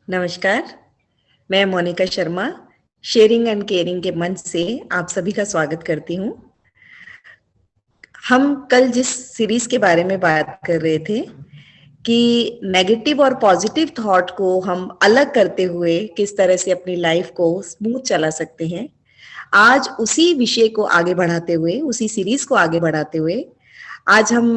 नमस्कार, मैं Monika Sharma sharing and caring के मंच से आप सभी का स्वागत करती हूँ। हम कल जिस सीरीज के बारे में बात कर रहे थे कि नेगेटिव और पॉजिटिव थॉट को हम अलग करते हुए किस तरह से अपनी लाइफ को स्मूथ चला सकते हैं, आज उसी विषय को आगे बढ़ाते हुए, उसी सीरीज को आगे बढ़ाते हुए आज हम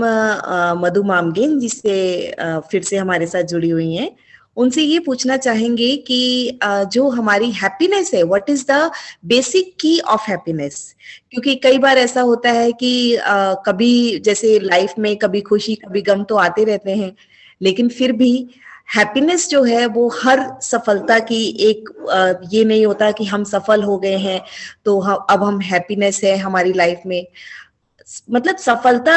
मधु मामगेन जिससे फिर से हमारे साथ जुड़ी हुई हैं, उनसे ये पूछना चाहेंगे कि जो हमारी हैप्पीनेस है, व्हाट इज द बेसिक की ऑफ हैप्पीनेस। क्योंकि कई बार ऐसा होता है कि कभी जैसे लाइफ में कभी खुशी कभी गम तो आते रहते हैं, लेकिन फिर भी हैप्पीनेस जो है वो हर सफलता की एक ये नहीं होता कि हम सफल हो गए हैं तो अब हम हैप्पीनेस है हमारी लाइफ में। मतलब सफलता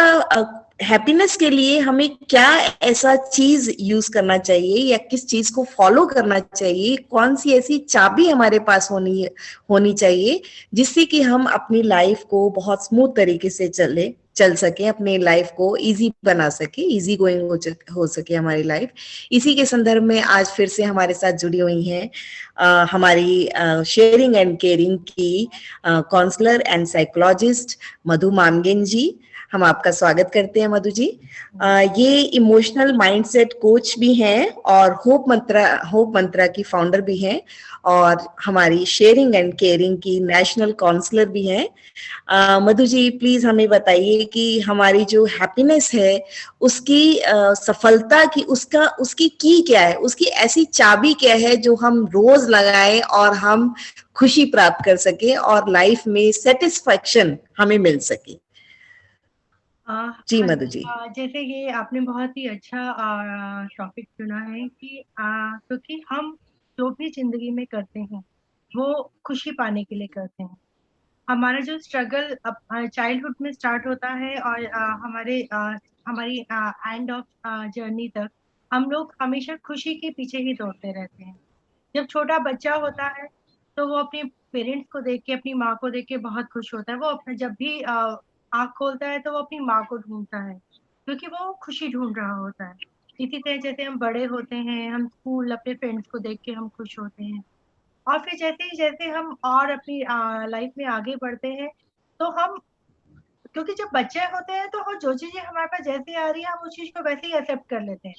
हैप्पीनेस के लिए हमें क्या ऐसा चीज यूज करना चाहिए या किस चीज को फॉलो करना चाहिए, कौन सी ऐसी चाबी हमारे पास होनी होनी चाहिए जिससे कि हम अपनी लाइफ को बहुत स्मूथ तरीके से चल सके, अपने लाइफ को इजी बना सके, इजी गोइंग हो सके हमारी लाइफ। इसी के संदर्भ में आज फिर से हमारे साथ जुड़ी हुई हैं हमारी शेयरिंग एंड केयरिंग की काउंसलर एंड साइकोलॉजिस्ट मधु मामगेन जी। हम आपका स्वागत करते हैं मधु जी। ये इमोशनल माइंडसेट कोच भी हैं और होप मंत्रा की फाउंडर भी हैं और हमारी शेयरिंग एंड केयरिंग की नेशनल काउंसलर भी हैं। मधु जी प्लीज हमें बताइए कि हमारी जो हैप्पीनेस है उसकी सफलता की उसकी की क्या है, उसकी ऐसी चाबी क्या है जो हम रोज लगाएं और हम खुशी प्राप्त कर सके और लाइफ में सेटिस्फैक्शन हमें मिल सके। जी हाँ मधु जी, जी। जैसे ये आपने बहुत ही अच्छा टॉपिक चुना है कि क्योंकि हम जो भी जिंदगी में करते हैं वो खुशी पाने के लिए करते हैं। हमारा जो स्ट्रगल चाइल्डहुड में स्टार्ट होता है और हमारी एंड ऑफ जर्नी तक हम लोग हमेशा खुशी के पीछे ही दौड़ते रहते हैं। जब छोटा बच्चा होता है तो वो अपने पेरेंट्स को देख के, अपनी माँ को देख के बहुत खुश होता है। वो अपने जब भी आँख खोलता है तो वो अपनी माँ को ढूंढता है क्योंकि वो खुशी ढूंढ रहा होता है। इसी तरह जैसे हम बड़े होते हैं, हम स्कूल अपने फ्रेंड्स को देख के हम खुश होते हैं। और फिर जैसे ही जैसे हम और अपनी लाइफ में आगे बढ़ते हैं तो हम, क्योंकि जब बच्चे होते हैं तो हम जो चीजें हमारे पास जैसी आ रही है हम उस चीज को वैसे ही एक्सेप्ट कर लेते हैं।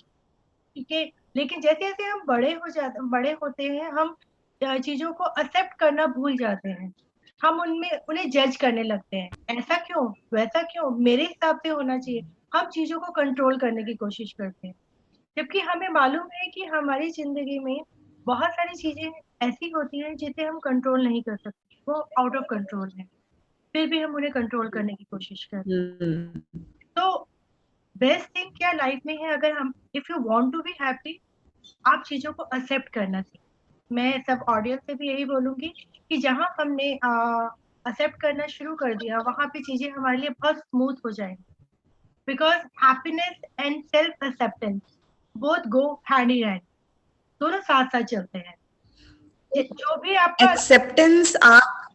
ठीक है। लेकिन जैसे जैसे हम बड़े होते हैं, हम चीजों को एक्सेप्ट करना भूल जाते हैं। हम उनमें उन्हें जज करने लगते हैं, ऐसा क्यों, वैसा क्यों, मेरे हिसाब से होना चाहिए। हम चीजों को कंट्रोल करने की कोशिश करते हैं, जबकि हमें मालूम है कि हमारी जिंदगी में बहुत सारी चीजें ऐसी होती हैं जिसे हम कंट्रोल नहीं कर सकते, वो आउट ऑफ कंट्रोल है, फिर भी हम उन्हें कंट्रोल करने की कोशिश करते हम्म। हैं। तो बेस्ट थिंग क्या लाइफ में है, अगर हम, if you want to be happy, आप चीजों को एक्सेप्ट करना सीखें। मैं सब ऑडियंस से भी यही बोलूंगी कि जहां हमने एक्सेप्ट करना शुरू कर दिया वहां पे चीजें हमारे लिए बहुत स्मूथ हो जाएंगी। Because happiness and self acceptance both go hand in hand, दोनों साथ साथ चलते हैं। जो भी आपका, एक्सेप्टेंस आप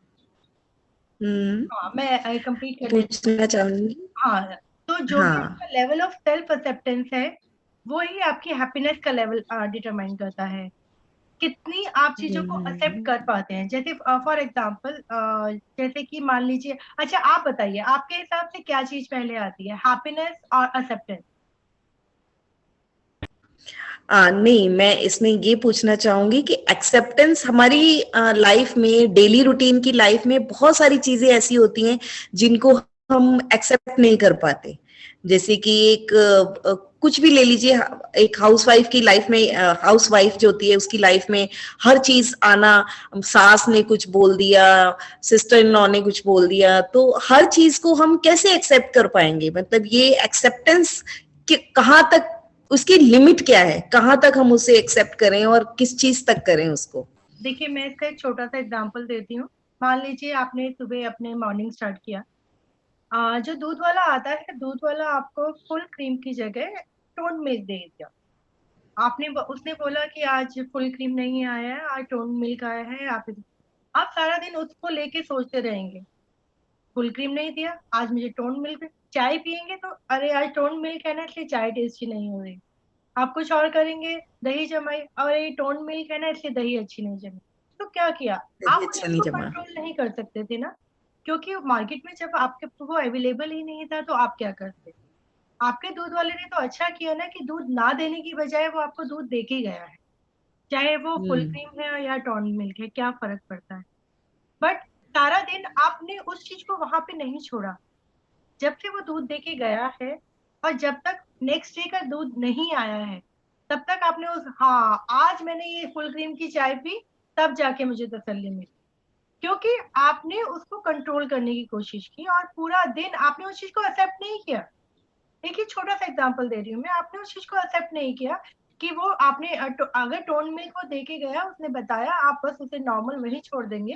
हाँ मैं कंप्लीट कर देती हूँ। पूछना चाहूंगी। हाँ, तो जो भी हाँ। आपका लेवल ऑफ सेल्फ एक्सेप्टेंस है वो ही आपकी हैप्पीनेस का लेवल डिटरमाइन करता है। कितनी आप चीजों को एक्सेप्ट हम्म। कर पाते हैं। जैसे फॉर एग्जांपल, जैसे कि मान लीजिए, अच्छा आप बताइए आपके हिसाब से क्या चीज पहले आती है, हैप्पीनेस और एक्सेप्टेंस? नहीं, मैं इसमें ये पूछना चाहूंगी कि एक्सेप्टेंस हमारी लाइफ में, डेली रूटीन की लाइफ में बहुत सारी चीजें ऐसी होती हैं जिनको हम एक्सेप्ट नहीं कर पाते। जैसे कि एक कुछ भी ले लीजिए, एक हाउसवाइफ की लाइफ में, हाउसवाइफ जो होती है उसकी लाइफ में हर चीज आना, सास ने कुछ बोल दिया, सिस्टर इन लॉ ने कुछ बोल दिया, तो हर चीज को हम कैसे एक्सेप्ट कर पाएंगे? मतलब ये एक्सेप्टेंस कि कहाँ तक, उसकी लिमिट क्या है, कहाँ तक हम उसे एक्सेप्ट करें और किस चीज तक करें उसको। देखिए मैं इसका एक छोटा सा एग्जांपल देती हूँ। मान लीजिए आपने सुबह अपने मॉर्निंग स्टार्ट किया, जो दूध वाला आता है, दूध वाला आपको फुल क्रीम की जगह टोन मिल्क दे दिया। उसने बोला कि आज फुल क्रीम नहीं आया है, आज टोन मिल्क आया है। आप सारा दिन उसको लेके सोचते रहेंगे, फुल क्रीम नहीं दिया, आज मुझे टोन मिल्क। चाय पियेंगे तो अरे आज टोन मिल्क है ना इसलिए चाय टेस्टी नहीं हो रही। आप कुछ और करेंगे, दही जमाई, और ये टोन मिल्क है ना इसलिए दही अच्छी नहीं जमी। तो क्या किया, आप दही उस अच्छा चीज नहीं को जमा। कंट्रोल नहीं कर सकते थे ना, क्योंकि मार्केट में जब आपके वो अवेलेबल ही नहीं था तो आप क्या करते। आपके दूध वाले ने तो अच्छा किया ना कि दूध ना देने की बजाय वो आपको दूध दे के गया है, चाहे वो फुल हम्म। क्रीम है या टॉन मिल्क है, क्या फर्क पड़ता है। बट सारा दिन आपने उस चीज को वहां पे नहीं छोड़ा, जब से वो दूध दे के गया है, और जब तक नेक्स्ट डे का दूध नहीं आया है, तब तक आपने उस, हाँ आज मैंने ये फुल क्रीम की चाय पी, तब जाके मुझे तसल्ली मिली, क्योंकि आपने उसको कंट्रोल करने की कोशिश की और पूरा दिन आपने उस चीज को एक्सेप्ट नहीं किया। एक ही छोटा सा एग्जांपल दे रही हूँ मैं, आपने उस चीज को एक्सेप्ट नहीं किया कि वो आपने अगर टोन मिल्क को दे के गया, उसने बताया, आप बस उसे नॉर्मल वही छोड़ देंगे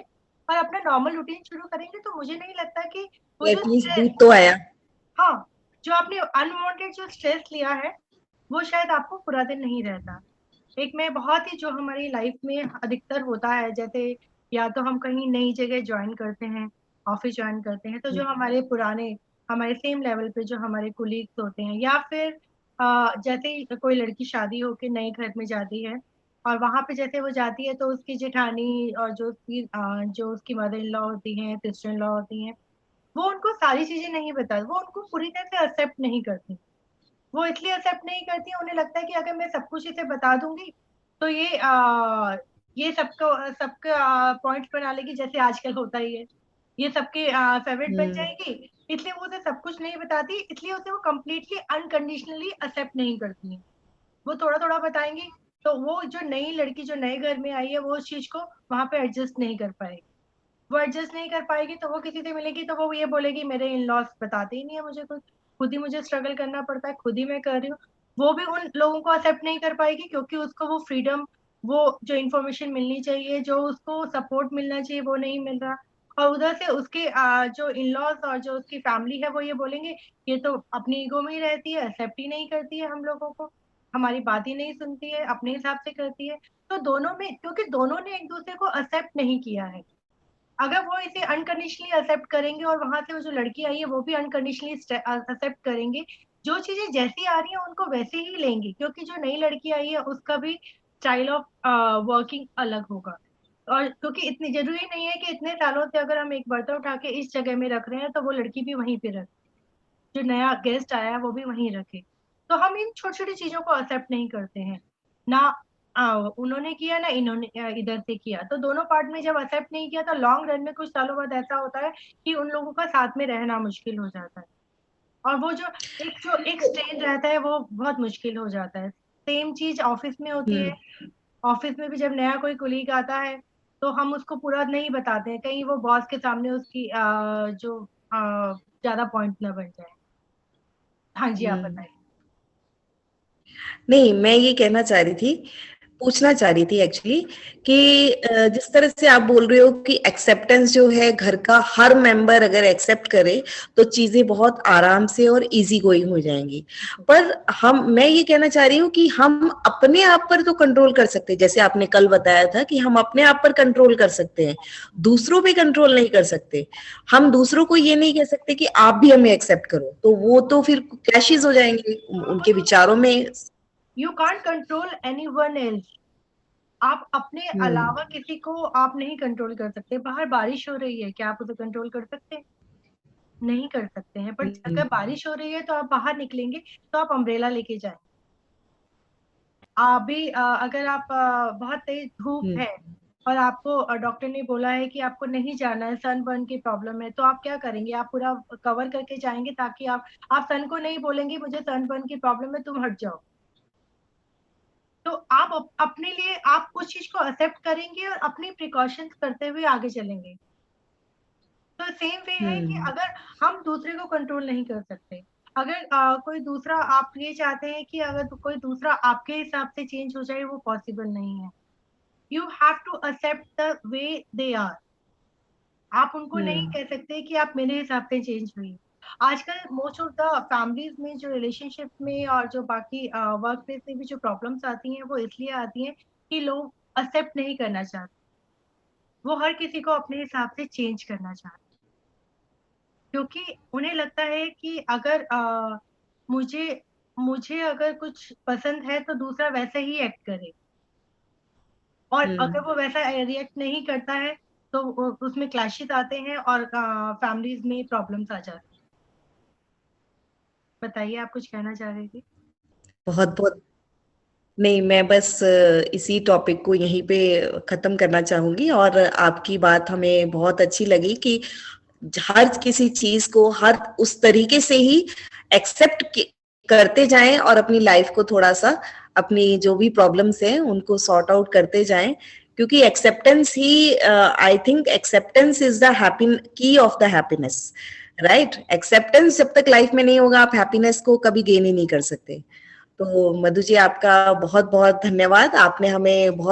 और अपना नॉर्मल रूटीन शुरू करेंगे, तो मुझे नहीं लगता कि वो जो एटलीस्ट स्ट्रेस, दूध तो आया। हाँ, जो आपने अनवांटेड जो स्ट्रेस लिया है, वो शायद आपको पूरा दिन नहीं रहता। एक में बहुत ही जो हमारी लाइफ में अधिकतर होता है, जैसे या तो हम कहीं नई जगह ज्वाइन करते हैं, ऑफिस ज्वाइन करते हैं, तो जो हमारे पुराने, हमारे सेम लेवल पे जो हमारे कुलीग्स होते हैं, या फिर जैसे ही कोई लड़की शादी होके नए घर में जाती है, और वहां पे जैसे वो जाती है तो उसकी जेठानी और जो उसकी मदर इन लॉ होती हैं, सिस्टर इन लॉ होती हैं, वो उनको सारी चीजें नहीं बताती, वो उनको पूरी तरह से एक्सेप्ट नहीं करती। वो इसलिए एक्सेप्ट नहीं करती, उन्हें लगता है कि अगर मैं सब कुछ इसे बता दूंगी तो ये सबको सबका पॉइंट्स बना लेगी, जैसे आजकल होता ही है, ये सबके फेवरेट बन हम्म। जाएगी। इसलिए वो उसे सब कुछ नहीं बताती, इसलिए उसे वो कम्प्लीटली अनकंडीशनली एक्सेप्ट नहीं करती है। वो थोड़ा थोड़ा बताएंगी, तो वो जो नई लड़की जो नए घर में आई है, वो उस चीज को वहां पे एडजस्ट नहीं कर पाएगी। वो एडजस्ट नहीं कर पाएगी तो वो किसी से मिलेगी तो वो ये बोलेगी मेरे इन लॉस बताते ही नहीं है मुझे कुछ, खुद ही मुझे स्ट्रगल करना पड़ता है, खुद ही मैं कर रही हूँ। वो भी उन लोगों को एक्सेप्ट नहीं कर पाएगी, क्योंकि उसको वो फ्रीडम, वो जो इन्फॉर्मेशन मिलनी चाहिए, जो उसको सपोर्ट मिलना चाहिए, वो नहीं मिल रहा। और उधर से उसके जो इन लॉज और जो उसकी फैमिली है, वो ये बोलेंगे ये तो अपनी ईगो में ही रहती है, एक्सेप्ट ही नहीं करती है हम लोगों को, हमारी बात ही नहीं सुनती है, अपने हिसाब से करती है। तो दोनों में, क्योंकि दोनों ने एक दूसरे को एक्सेप्ट नहीं किया है, अगर वो इसे अनकंडीशनली एक्सेप्ट करेंगे और वहां से वो जो लड़की आई है वो भी अनकंडीशनली एक्सेप्ट करेंगे, जो चीजें जैसी आ रही है उनको वैसे ही लेंगे, क्योंकि जो नई लड़की आई है उसका भी स्टाइल ऑफ वर्किंग अलग होगा। और क्योंकि इतनी जरूरी नहीं है कि इतने सालों से अगर हम एक बर्तन उठा के इस जगह में रख रहे हैं तो वो लड़की भी वहीं पे रखे, जो नया गेस्ट आया है वो भी वहीं रखे। तो हम इन छोटी छोटी चीजों को एक्सेप्ट नहीं करते हैं ना, उन्होंने किया ना इन्होंने इधर से किया, तो दोनों पार्ट में जब एक्सेप्ट नहीं किया तो लॉन्ग रन में कुछ सालों बाद ऐसा होता है कि उन लोगों का साथ में रहना मुश्किल हो जाता है, और वो जो एक स्ट्रेन रहता है वो बहुत मुश्किल हो जाता है। सेम चीज ऑफिस में होती है। हम्म। ऑफिस में भी जब नया कोई कुलीग आता है तो हम उसको पूरा नहीं बताते हैं, कहीं वो बॉस के सामने उसकी ज्यादा पॉइंट ना बन जाए। हाँ जी, आप हम्म। बताइए। नहीं, मैं ये कहना चाह रही थी, पूछना चाह रही थी एक्चुअली कि जिस तरह से आप बोल रहे हो कि एक्सेप्टेंस जो है घर का हर मेंबर अगर एक्सेप्ट करे तो चीजें बहुत आराम से और इजी गोइंग हो जाएंगी। पर मैं ये कहना चाह रही हूँ कि हम अपने आप पर तो कंट्रोल कर सकते हैं, जैसे आपने कल बताया था कि हम अपने आप पर कंट्रोल कर सकते हैं, दूसरों पे कंट्रोल नहीं कर सकते। हम दूसरों को ये नहीं कह सकते कि आप भी हमें एक्सेप्ट करो, तो वो तो फिर क्लैशेस हो जाएंगे उनके विचारों में। You can't control any one else. आप अपने हम्म। अलावा किसी को आप नहीं कंट्रोल कर सकते। बाहर बारिश हो रही है, क्या आप उसे कंट्रोल कर सकते हैं? नहीं कर सकते हैं। बट हम्म। अगर बारिश हो रही है तो आप बाहर निकलेंगे तो आप अम्ब्रेला लेके जाएं। अभी अगर आप बहुत तेज धूप हम्म। है और आपको डॉक्टर ने बोला है कि आपको नहीं जाना है, सनबर्न की प्रॉब्लम है, तो आप क्या करेंगे? आप पूरा कवर करके जाएंगे ताकि आप सन को नहीं बोलेंगे मुझे सनबर्न की प्रॉब्लम है तुम हट जाओ। तो आप अपने लिए आप उस चीज को एक्सेप्ट करेंगे और अपनी प्रिकॉशंस करते हुए आगे चलेंगे। तो सेम वे है कि हम्म। अगर हम दूसरे को कंट्रोल नहीं कर सकते, अगर कोई दूसरा, आप ये चाहते हैं कि अगर कोई दूसरा आपके हिसाब से चेंज हो जाए, वो पॉसिबल नहीं है। You have to accept the way they are. आप उनको नहीं हम्म। कह सकते कि आप मेरे हिसाब से चेंज हुई। आजकल मोस्ट ऑफ द फैमिलीज में जो रिलेशनशिप में और जो बाकी वर्क प्लेस में भी जो प्रॉब्लम्स आती हैं वो इसलिए आती हैं कि लोग एक्सेप्ट नहीं करना चाहते, वो हर किसी को अपने हिसाब से चेंज करना चाहते हैं, क्योंकि उन्हें लगता है कि अगर मुझे मुझे अगर कुछ पसंद है तो दूसरा वैसे ही एक्ट करे, और अगर वो वैसा रिएक्ट नहीं करता है तो उसमें क्लैशेस आते हैं और फैमिलीज में प्रॉब्लम्स आ जाती हैं। बताइए, आप कुछ कहना चाह रहे थे? बहुत बहुत नहीं, मैं बस इसी टॉपिक को यहीं पे खत्म करना चाहूंगी। और आपकी बात हमें बहुत अच्छी लगी कि हर किसी चीज को हर उस तरीके से ही एक्सेप्ट करते जाएं और अपनी लाइफ को थोड़ा सा, अपनी जो भी प्रॉब्लम्स हैं उनको सॉर्ट आउट करते जाएं। क्योंकि एक्सेप्टेंस ही, I think acceptance is the happy key of the happiness, right. Acceptance जब तक लाइफ में नहीं होगा, आप हैप्पीनेस को कभी गेन ही नहीं कर सकते। तो मधु जी, आपका बहुत बहुत धन्यवाद। आपने हमें बहुत